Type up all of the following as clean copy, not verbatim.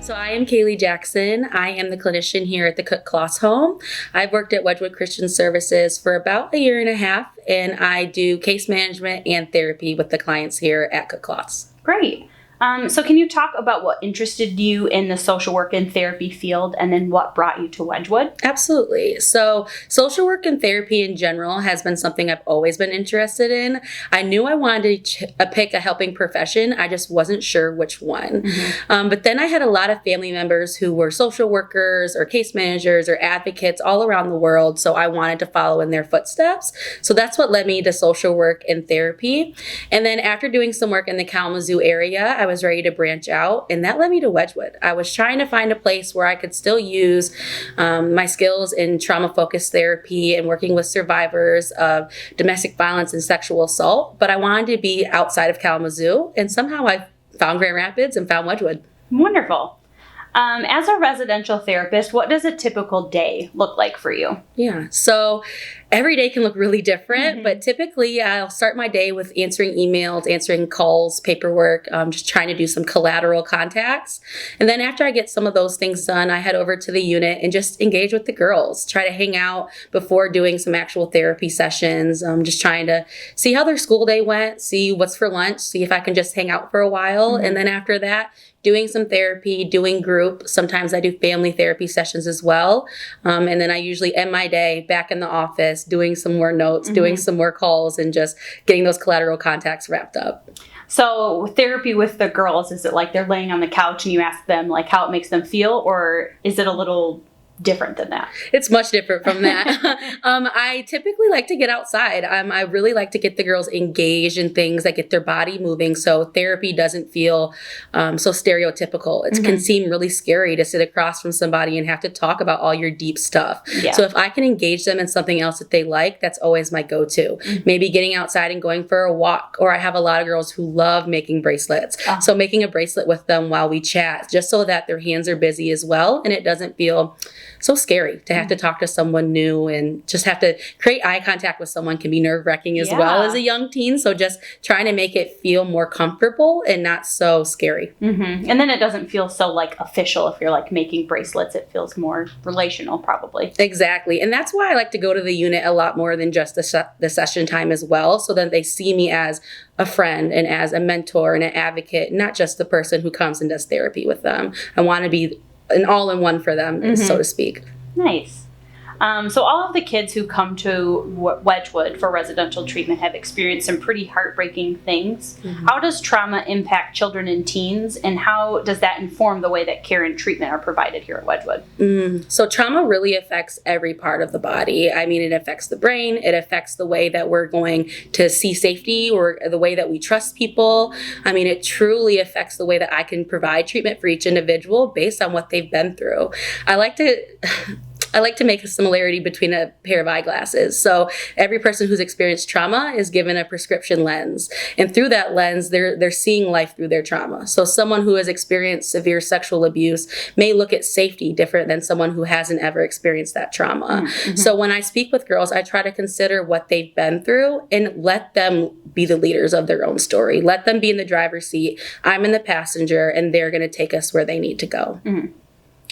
So I am Kaylee Jackson. I am the clinician here at the Cook-Kloss home. I've worked at Wedgwood Christian Services for about a year and a half, and I do case management and therapy with the clients here at Cook-Kloss. Great. So can you talk about what interested you in the social work and therapy field, and then what brought you to Wedgwood? Absolutely. So social work and therapy in general has been something I've always been interested in. I knew I wanted to pick a helping profession. I just wasn't sure which one. But then I had a lot of family members who were social workers or case managers or advocates all around the world. So I wanted to follow in their footsteps. So that's what led me to social work and therapy. And then after doing some work in the Kalamazoo area, I was ready to branch out, and that led me to Wedgwood. I was trying to find a place where I could still use my skills in trauma-focused therapy and working with survivors of domestic violence and sexual assault, but I wanted to be outside of Kalamazoo, and somehow I found Grand Rapids and found Wedgwood. Wonderful. As a residential therapist, what does a typical day look like for you? Yeah, so every day can look really different, but typically I'll start my day with answering emails, answering calls, paperwork, just trying to do some collateral contacts. And then after I get some of those things done, I head over to the unit and just engage with the girls, try to hang out before doing some actual therapy sessions, just trying to see how their school day went, see what's for lunch, see if I can just hang out for a while. And then after that, doing some therapy, doing group. Sometimes I do family therapy sessions as well. And then I usually end my day back in the office doing some more notes, doing some more calls, and just getting those collateral contacts wrapped up. So therapy with the girls, is it like they're laying on the couch and you ask them like how it makes them feel, or is it a little different than that? It's much different from that. I typically like to get outside. I really like to get the girls engaged in things that get their body moving. So therapy doesn't feel so stereotypical. It can seem really scary to sit across from somebody and have to talk about all your deep stuff. Yeah. So if I can engage them in something else that they like, that's always my go-to. Maybe getting outside and going for a walk. Or I have a lot of girls who love making bracelets. So making a bracelet with them while we chat, just so that their hands are busy as well, and it doesn't feel so scary to have to talk to someone new, and just have to create eye contact with someone can be nerve-wracking as well as a young teen. So just trying to make it feel more comfortable and not so scary. And then it doesn't feel so like official if you're like making bracelets. It feels more relational probably. Exactly. And that's why I like to go to the unit a lot more than just the session time as well, so that they see me as a friend and as a mentor and an advocate, not just the person who comes and does therapy with them. I want to be an all-in-one for them, so to speak. Nice. So all of the kids who come to Wedgwood for residential treatment have experienced some pretty heartbreaking things. How does trauma impact children and teens, and how does that inform the way that care and treatment are provided here at Wedgwood? So trauma really affects every part of the body. I mean, it affects the brain. It affects the way that we're going to see safety or the way that we trust people. I mean, it truly affects the way that I can provide treatment for each individual based on what they've been through. I like to make a similarity between a pair of eyeglasses. So every person who's experienced trauma is given a prescription lens. And through that lens, they're seeing life through their trauma. So someone who has experienced severe sexual abuse may look at safety different than someone who hasn't ever experienced that trauma. So when I speak with girls, I try to consider what they've been through and let them be the leaders of their own story. Let them be in the driver's seat. I'm in the passenger, and they're going to take us where they need to go.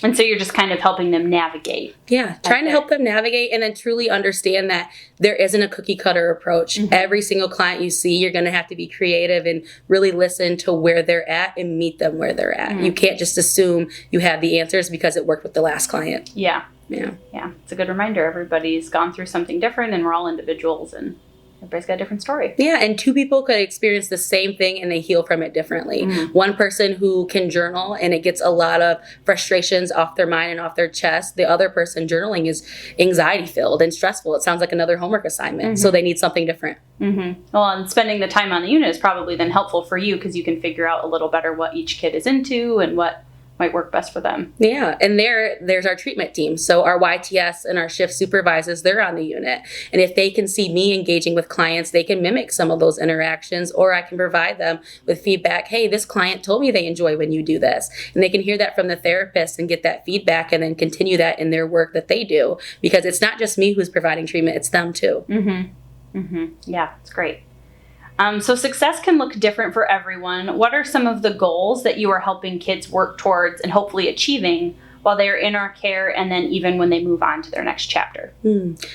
And so you're just kind of helping them navigate. Yeah, trying to help them navigate, and then truly understand that there isn't a cookie cutter approach. Every single client you see, you're going to have to be creative and really listen to where they're at and meet them where they're at. You can't just assume you have the answers because it worked with the last client. Yeah. It's a good reminder. Everybody's gone through something different, and we're all individuals, and everybody's got a different story. Yeah, and two people could experience the same thing and they heal from it differently. One person who can journal and it gets a lot of frustrations off their mind and off their chest. The other person journaling is anxiety filled and stressful. It sounds like another homework assignment. So they need something different. Well, and spending the time on the unit is probably then helpful for you because you can figure out a little better what each kid is into and what might work best for them. Yeah, and there's our treatment team. So our YTS and our shift supervisors, they're on the unit. And if they can see me engaging with clients, they can mimic some of those interactions, or I can provide them with feedback. Hey, this client told me they enjoy when you do this. And they can hear that from the therapist and get that feedback and then continue that in their work that they do. Because it's not just me who's providing treatment, it's them too. Yeah, it's great. So success can look different for everyone. What are some of the goals that you are helping kids work towards and hopefully achieving while they're in our care, and then even when they move on to their next chapter?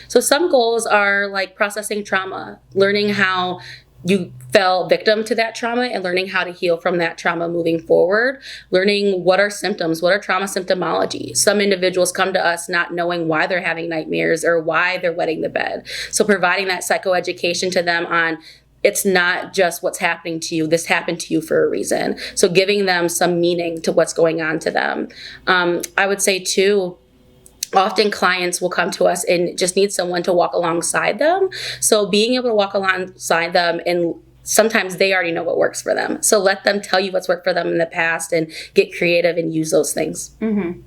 So some goals are like processing trauma, learning how you fell victim to that trauma and learning how to heal from that trauma moving forward, learning what are symptoms, what are trauma symptomology. Some individuals come to us not knowing why they're having nightmares or why they're wetting the bed. So providing that psychoeducation to them on it's not just what's happening to you. This happened to you for a reason. So giving them some meaning to what's going on to them. I would say too, often clients will come to us and just need someone to walk alongside them. So being able to walk alongside them, and sometimes they already know what works for them. So let them tell you what's worked for them in the past and get creative and use those things. Mm-hmm.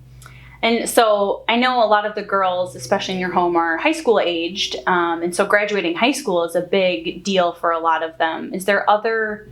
And so I know a lot of the girls, especially in your home, are high school aged. And so graduating high school is a big deal for a lot of them. Is there other,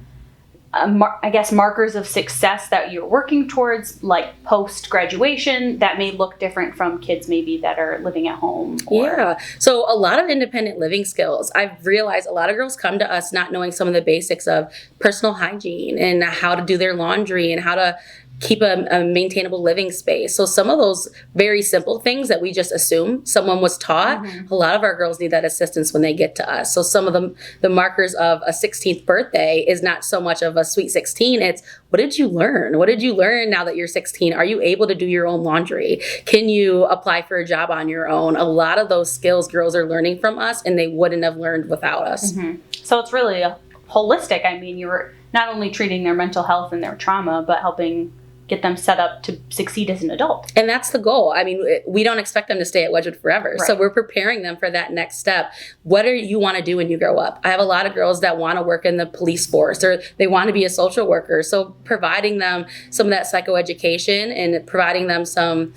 markers of success that you're working towards, like post-graduation, that may look different from kids maybe that are living at home? Yeah. So a lot of independent living skills. I've realized a lot of girls come to us not knowing some of the basics of personal hygiene and how to do their laundry and how to keep a maintainable living space. So some of those very simple things that we just assume someone was taught, a lot of our girls need that assistance when they get to us. So some of the markers of a 16th birthday is not so much of a sweet 16. It's what did you learn? What did you learn now that you're 16? Are you able to do your own laundry? Can you apply for a job on your own? A lot of those skills girls are learning from us and they wouldn't have learned without us. So it's really holistic. I mean, you're not only treating their mental health and their trauma, but helping get them set up to succeed as an adult. And that's the goal. I mean, we don't expect them to stay at Wedgwood forever. Right. So we're preparing them for that next step. What do you want to do when you grow up? I have a lot of girls that want to work in the police force or they want to be a social worker. So providing them some of that psychoeducation and providing them some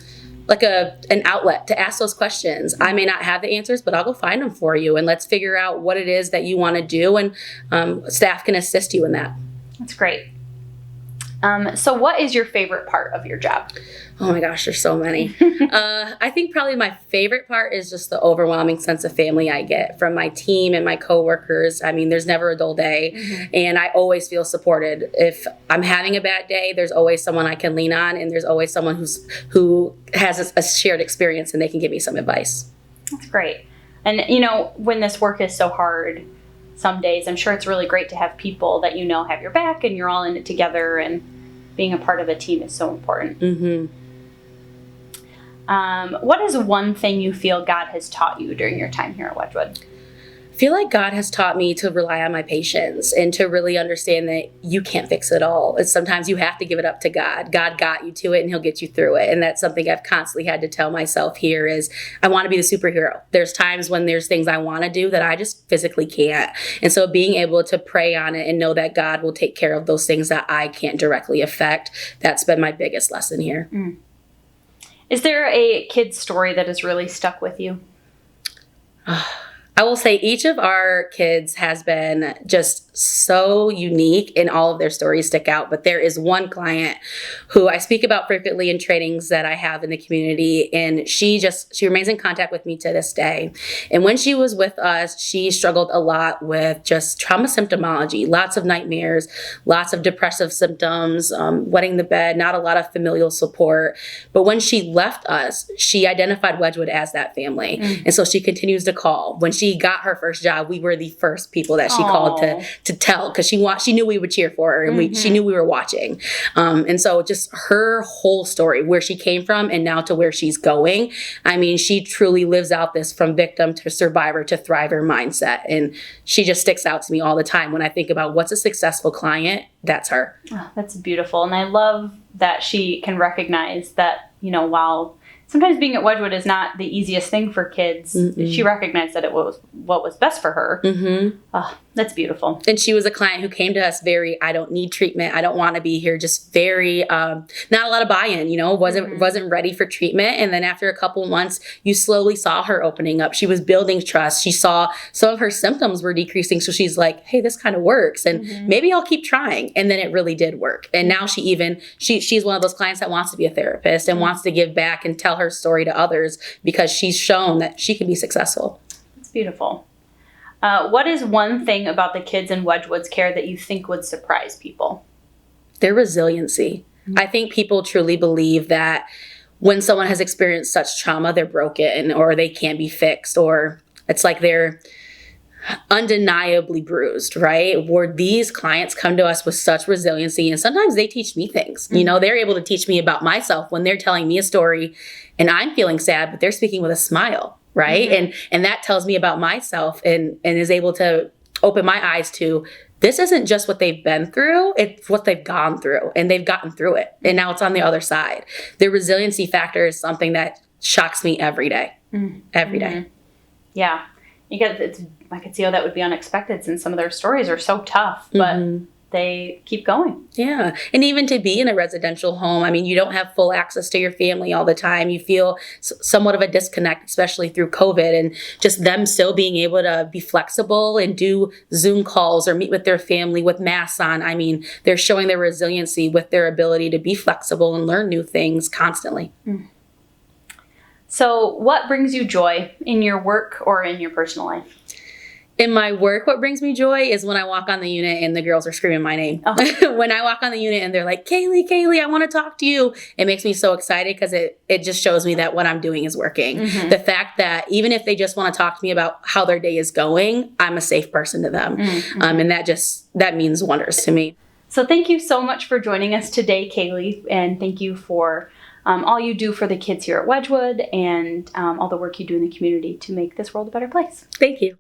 like an outlet to ask those questions. I may not have the answers, but I'll go find them for you and let's figure out what it is that you want to do, and staff can assist you in that. That's great. So what is your favorite part of your job? Oh my gosh, there's so many. I think probably my favorite part is just the overwhelming sense of family I get from my team and my coworkers. I mean, there's never a dull day, and I always feel supported. If I'm having a bad day, there's always someone I can lean on, and there's always someone who has a shared experience, and they can give me some advice. That's great. And you know, when this work is so hard, some days I'm sure it's really great to have people that you know have your back, and you're all in it together, and being a part of a team is so important. What is one thing you feel God has taught you during your time here at Wedgwood? I feel like God has taught me to rely on my patience and to really understand that you can't fix it all. And sometimes you have to give it up to God. God got you to it and he'll get you through it. And that's something I've constantly had to tell myself here is I want to be the superhero. There's times when there's things I want to do that I just physically can't. And so being able to pray on it and know that God will take care of those things that I can't directly affect, that's been my biggest lesson here. Is there a kid's story that has really stuck with you? I will say each of our kids has been just so unique and all of their stories stick out. But there is one client who I speak about frequently in trainings that I have in the community. And she remains in contact with me to this day. And when she was with us, she struggled a lot with just trauma symptomology, lots of nightmares, lots of depressive symptoms, wetting the bed, not a lot of familial support. But when she left us, she identified Wedgwood as that family. And so she continues to call. When she got her first job, we were the first people that she called to tell, because she knew we would cheer for her, and she knew we were watching. And so just her whole story, where she came from and now to where she's going. I mean, she truly lives out this from victim to survivor to thriver mindset. And she just sticks out to me all the time. When I think about what's a successful client, that's her. Oh, that's beautiful. And I love that she can recognize that, you know, while sometimes being at Wedgwood is not the easiest thing for kids, she recognized that it was what was best for her. Oh, that's beautiful. And she was a client who came to us very, I don't need treatment. I don't want to be here. Just very, not a lot of buy-in, you know, wasn't ready for treatment. And then after a couple of months, you slowly saw her opening up. She was building trust. She saw some of her symptoms were decreasing. So she's like, hey, this kind of works. And maybe I'll keep trying. And then it really did work. And now she's one of those clients that wants to be a therapist and wants to give back and tell her story to others because she's shown that she can be successful. That's beautiful. What is one thing about the kids in Wedgwood's care that you think would surprise people? Their resiliency. I think people truly believe that when someone has experienced such trauma, they're broken or they can't be fixed, or it's like they're undeniably bruised, right? Where these clients come to us with such resiliency, and sometimes they teach me things. You know, they're able to teach me about myself when they're telling me a story and I'm feeling sad, but they're speaking with a smile, right? And that tells me about myself and is able to open my eyes to, this isn't just what they've been through, it's what they've gone through, and they've gotten through it. And now it's on the other side. The resiliency factor is something that shocks me every day. Every day. Yeah. I could see how that would be unexpected since some of their stories are so tough, but they keep going. Yeah. And even to be in a residential home, I mean, you don't have full access to your family all the time. You feel somewhat of a disconnect, especially through COVID, and just them still being able to be flexible and do Zoom calls or meet with their family with masks on. I mean, they're showing their resiliency with their ability to be flexible and learn new things constantly. So what brings you joy in your work or in your personal life? In my work, what brings me joy is when I walk on the unit and the girls are screaming my name. When I walk on the unit and they're like, Kaylee, I want to talk to you. It makes me so excited because it just shows me that what I'm doing is working. The fact that even if they just want to talk to me about how their day is going, I'm a safe person to them. And that means wonders to me. So thank you so much for joining us today, Kaylee. And thank you for all you do for the kids here at Wedgwood and all the work you do in the community to make this world a better place. Thank you.